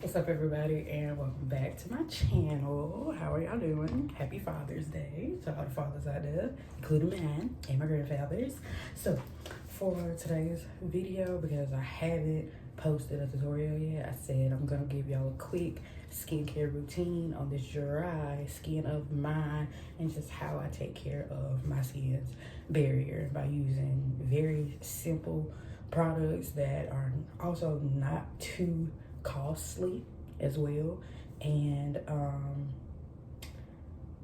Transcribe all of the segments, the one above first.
What's up, everybody, and welcome back to my channel. How are y'all doing? Happy Father's Day to all the fathers out there, including mine and my grandfathers. So for today's video, because I haven't posted a tutorial yet, I said I'm gonna give y'all a quick skincare routine on this dry skin of mine and just how I take care of my skin's barrier by using very simple products that are also not too costly as well, and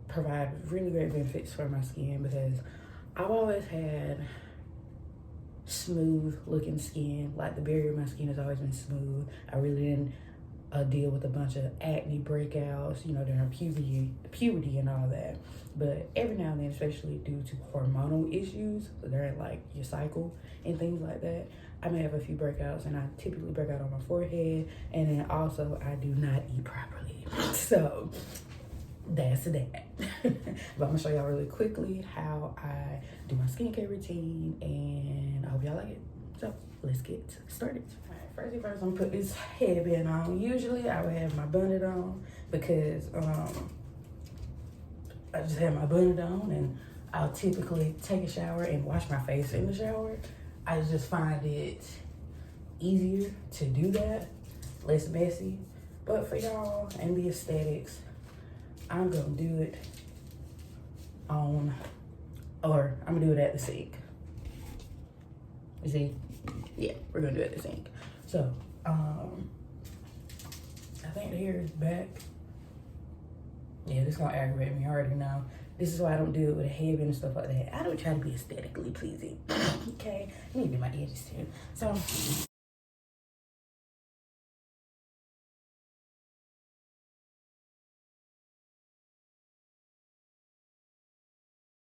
provide really great benefits for my skin, because I've always had smooth looking skin. Like, the barrier of my skin has always been smooth. I really didn't deal with a bunch of acne breakouts, you know, during puberty and all that. But every now and then, especially due to hormonal issues during like your cycle and things like that, I may have a few breakouts, and I typically break out on my forehead, and then also I do not eat properly. So that's that. But I'm gonna show y'all really quickly how I do my skincare routine, and I hope y'all like it. So let's get started. All right, first thing first, I'm gonna put this headband on. Usually I would have my bonnet on because I just have my bonnet on, and I'll typically take a shower and wash my face in the shower. I just find it easier to do that, less messy. But for y'all and the aesthetics, I'm gonna do it I'm gonna do it at the sink. You see? Yeah, we're gonna do it at the sink. So, I think the hair is back. Yeah, this is gonna aggravate me, I already know. This is why I don't do it with a headband and stuff like that. I don't try to be aesthetically pleasing. Okay, I need to do my edges too.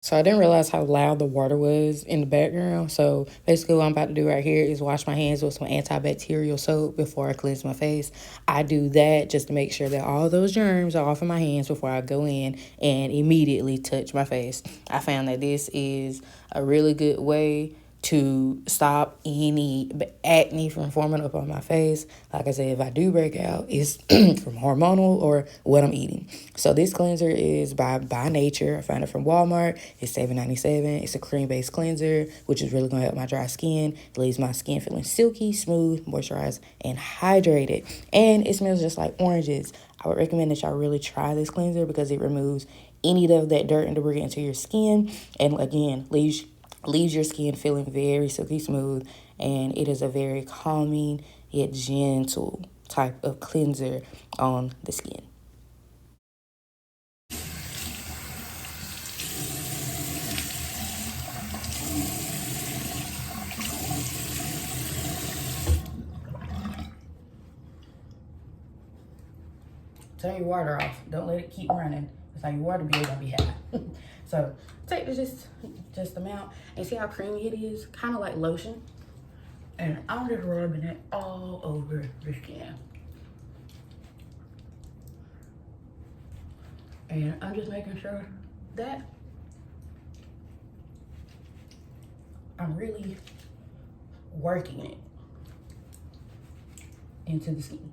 So I didn't realize how loud the water was in the background. So basically what I'm about to do right here is wash my hands with some antibacterial soap before I cleanse my face. I do that just to make sure that all those germs are off of my hands before I go in and immediately touch my face. I found that this is a really good way to stop any acne from forming up on my face. Like I said, if I do break out, it's from hormonal or what I'm eating. So this cleanser is by Nature. I found it from Walmart. It's $7.97. It's a cream-based cleanser, which is really going to help my dry skin. It leaves my skin feeling silky, smooth, moisturized, and hydrated. And it smells just like oranges. I would recommend that y'all really try this cleanser because it removes any of that dirt and debris into your skin, and again, leaves your skin feeling very silky smooth, and it is a very calming yet gentle type of cleanser on the skin. Turn your water off. Don't let it keep running. That's how your water bill gonna be high. So take this just amount, and see how creamy it is, kind of like lotion. And I'm just rubbing it all over the skin. And I'm just making sure that I'm really working it into the skin.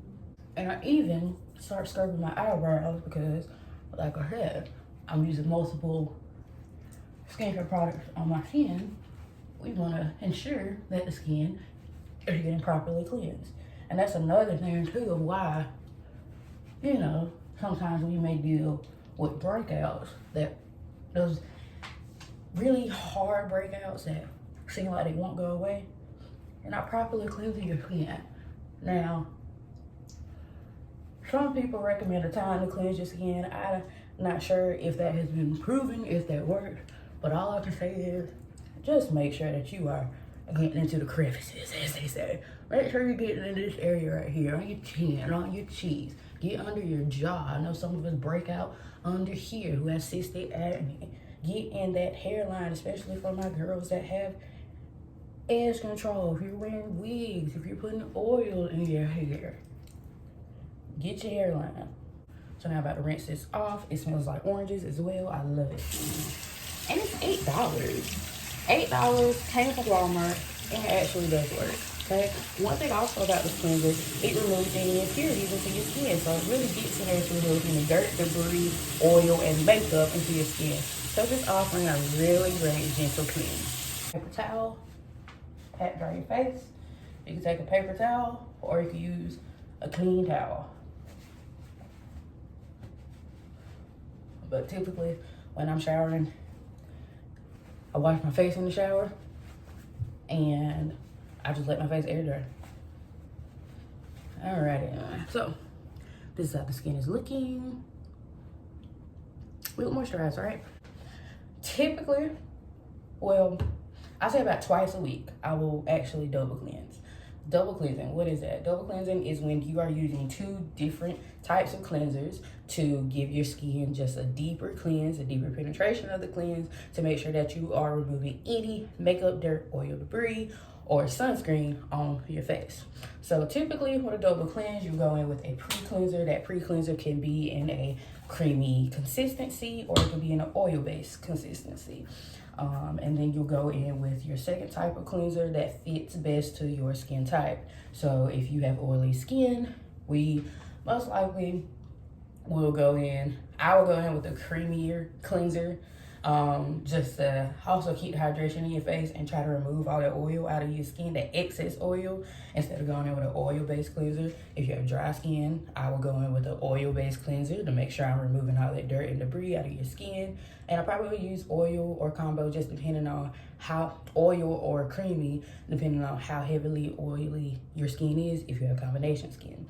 And I even start scrubbing my eyebrows because, like I said, I'm using multiple skincare products on my skin. We want to ensure that the skin is getting properly cleansed. And that's another thing too of why, you know, sometimes we may deal with breakouts, that those really hard breakouts that seem like they won't go away. You're not properly cleansing your skin. Now, some people recommend a time to cleanse your skin. I'm not sure if that has been proven, if that works, but all I can say is just make sure that you are getting into the crevices, as they say. Make sure you're getting in this area right here, on your chin, on your cheeks. Get under your jaw. I know some of us break out under here who have cystic acne. Get in that hairline, especially for my girls that have edge control. If you're wearing wigs, if you're putting oil in your hair, get your hairline. So now I'm about to rinse this off. It smells like oranges as well. I love it. And it's $8. $8 came from Walmart, and it actually does work. Okay. One thing also about this cleanser, it removes any impurities into your skin. So it really gets in there to remove any dirt, debris, oil, and makeup into your skin. So just offering a really great gentle cleanse. Paper towel, pat dry your face. You can take a paper towel or you can use a clean towel. But typically when I'm showering, I wash my face in the shower and I just let my face air dry. Alrighty, so this is how the skin is looking. We look moisturized, right? Typically, well, I say about twice a week, I will actually double cleanse. Double cleansing, what is that? Double cleansing is when you are using two different types of cleansers to give your skin just a deeper cleanse, a deeper penetration of the cleanse, to make sure that you are removing any makeup, dirt, oil, debris, or sunscreen on your face. So typically with a double cleanse, you go in with a pre-cleanser. That pre-cleanser can be in a creamy consistency or it can be in an oil-based consistency. And then you'll go in with your second type of cleanser that fits best to your skin type. So if you have oily skin, we most likely will go in, I will go in with a creamier cleanser, just to also keep the hydration in your face and try to remove all that oil out of your skin, that excess oil, instead of going in with an oil-based cleanser. If you have dry skin, I will go in with an oil-based cleanser to make sure I'm removing all that dirt and debris out of your skin. And I probably will use oil or combo, just depending on how oil or creamy, depending on how heavily oily your skin is, if you have combination skin.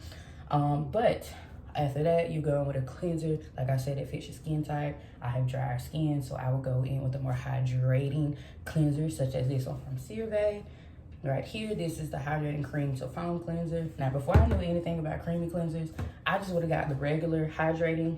But after that, you go in with a cleanser, like I said, that fits your skin type. I have drier skin, so I will go in with a more hydrating cleanser, such as this one from Serum. Right here, this is the Hydrating Cream to Foam Cleanser. Now, before I knew anything about creamy cleansers, I just would have got the regular hydrating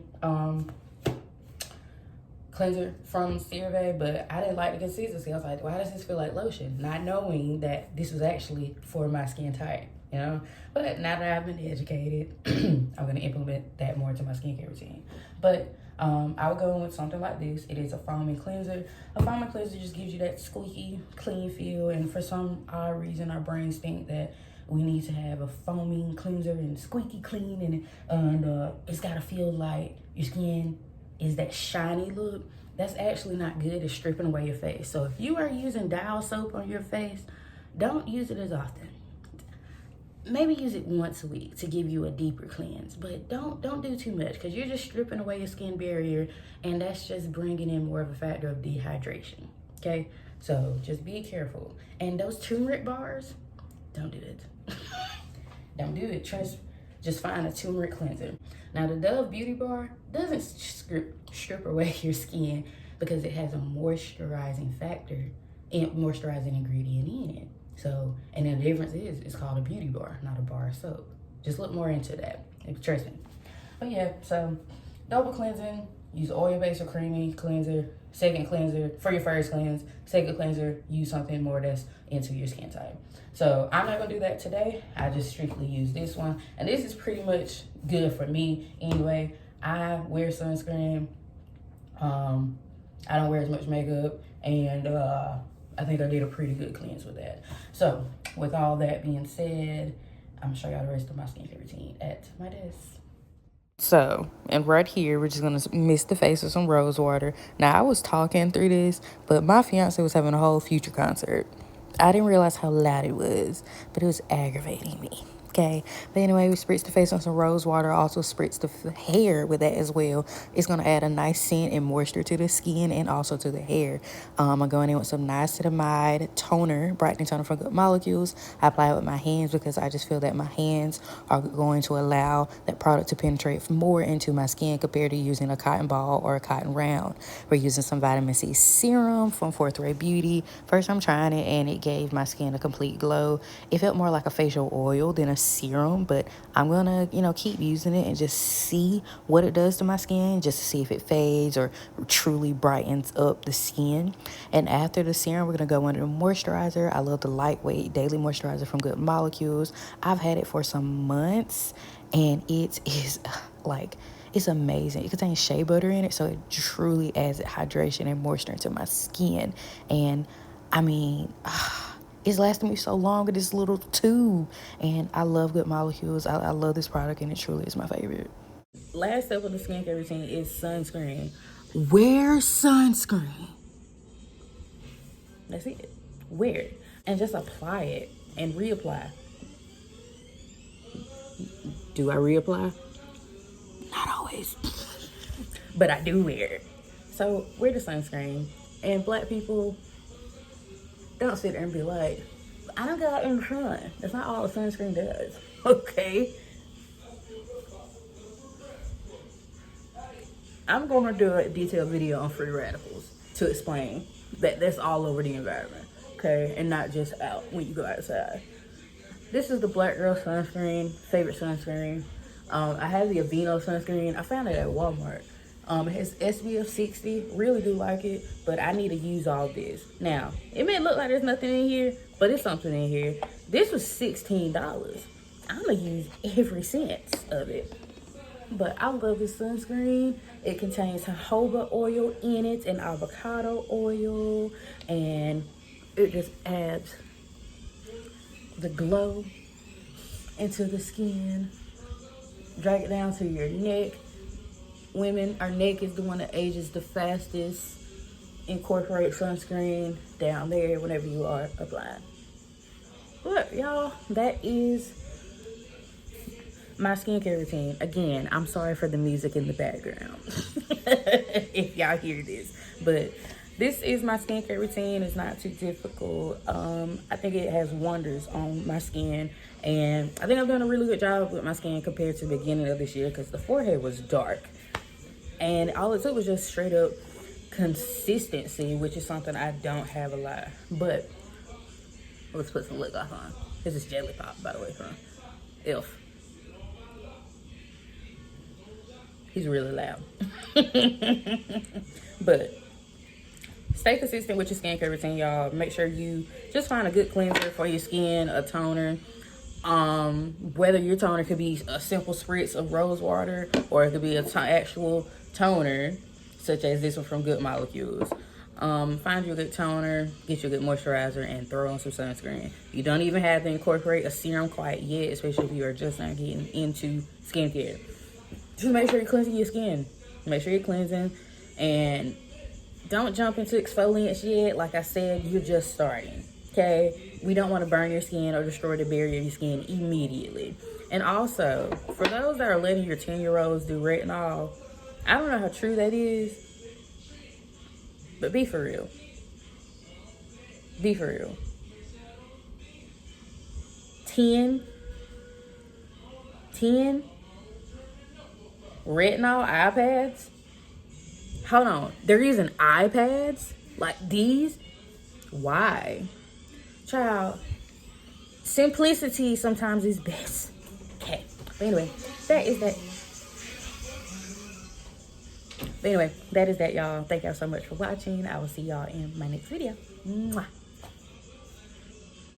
cleanser from Serum, but I didn't like the consistency. I was like, why does this feel like lotion? Not knowing that this was actually for my skin type, you know? But now that I've been educated, I'm gonna implement that more into my skincare routine. But I would go in with something like this. It is a foaming cleanser. A foaming cleanser just gives you that squeaky, clean feel, and for some odd reason, our brains think that we need to have a foaming cleanser and squeaky clean, and it's gotta feel like your skin is that shiny look. That's actually not good. It's stripping away your face. So if you are using dial soap on your face, don't use it as often. Maybe use it once a week to give you a deeper cleanse, but don't do too much, because you're just stripping away your skin barrier, and that's just bringing in more of a factor of dehydration. Okay, so just be careful. And those turmeric bars, don't do it. Don't do it. Just find a turmeric cleanser. Now, the Dove Beauty Bar doesn't strip away your skin because it has a moisturizing factor and moisturizing ingredient in it. So, and then the difference is it's called a beauty bar, not a bar of soap. Just look more into that. Trust me. But yeah, so double cleansing, use oil-based or creamy cleanser. Second cleanser for your first cleanse. Second cleanser, use something more that's into your skin type. So I'm not gonna do that today. I just strictly use this one. And this is pretty much good for me anyway. I wear sunscreen. I don't wear as much makeup, and I think I did a pretty good cleanse with that. So with all that being said, I'm gonna show y'all the rest of my skincare routine at my desk. So, and right here, we're just gonna mist the face with some Rosewater. Now, I was talking through this, but my fiance was having a whole Future concert. I didn't realize how loud it was, but it was aggravating me. Okay, but anyway, we spritz the face on some Rosewater. Also spritz the hair with that as well. It's gonna add a nice scent and moisture to the skin and also to the hair. I'm going in with some Niacinamide toner, brightening toner from Good Molecules. I apply it with my hands because I just feel that my hands are going to allow that product to penetrate more into my skin compared to using a cotton ball or a cotton round. We're using some vitamin C serum from Fourth Ray Beauty. First, I'm trying it, and it gave my skin a complete glow. It felt more like a facial oil than a serum, but I'm gonna keep using it and just see what it does to my skin, just to see if it fades or truly brightens up the skin. And after the serum, we're gonna go into the moisturizer. I love the lightweight daily moisturizer from Good Molecules. I've had it for some months, and it is like, it's amazing. It contains shea butter in it, so it truly adds hydration and moisture into my skin. And I mean, It's lasted me so long in this little tube. And I love Good Molecules. I love this product, and it truly is my favorite. Last step of the skincare routine is sunscreen. Wear sunscreen. That's it. Wear it. And just apply it and reapply. Do I reapply? Not always. But I do wear it. So wear the sunscreen. And black people, don't sit there and be like, I don't go out in the sun. That's not all the sunscreen does. Okay? I'm going to do a detailed video on free radicals to explain that that's all over the environment. Okay? And not just out when you go outside. This is the Black Girl sunscreen, favorite sunscreen. I have the Aveeno sunscreen. I found it at Walmart. It has SPF 60. Really do like it, but I need to use all this. Now, it may look like there's nothing in here, but it's something in here. This was $16. I'm gonna use every cent of it. But I love this sunscreen. It contains jojoba oil in it and avocado oil, and it just adds the glow into the skin. Drag it down to your neck. Women, our neck is the one that ages the fastest. Incorporate sunscreen down there whenever you are applying. But y'all, that is my skincare routine. Again, I'm sorry for the music in the background if y'all hear this, but this is my skincare routine. It's not too difficult. I think it has wonders on my skin, and I think I've done a really good job with my skin compared to the beginning of this year, because the forehead was dark, and all it took was just straight up consistency, which is something I don't have a lot. But let's put some lip gloss on. This is Jelly Pop, by the way, from Elf. He's really loud. But stay consistent with your skincare routine, y'all. Make sure you just find a good cleanser for your skin, a toner. Whether your toner could be a simple spritz of Rosewater, or it could be an actual toner, such as this one from Good Molecules. Find you a good toner, get you a good moisturizer, and throw on some sunscreen. You don't even have to incorporate a serum quite yet, especially if you are just not getting into skincare. Just make sure you're cleansing your skin. Make sure you're cleansing, and don't jump into exfoliants yet. Like I said, you're just starting, okay? We don't want to burn your skin or destroy the barrier of your skin immediately. And also, for those that are letting your 10-year-olds do retinol, I don't know how true that is, but be for real. Be for real. 10 retinol iPads? Hold on. They're using iPads like these? Why? Child, simplicity sometimes is best. Okay. But anyway, that is that, y'all. Thank y'all so much for watching. I will see y'all in my next video. Mwah.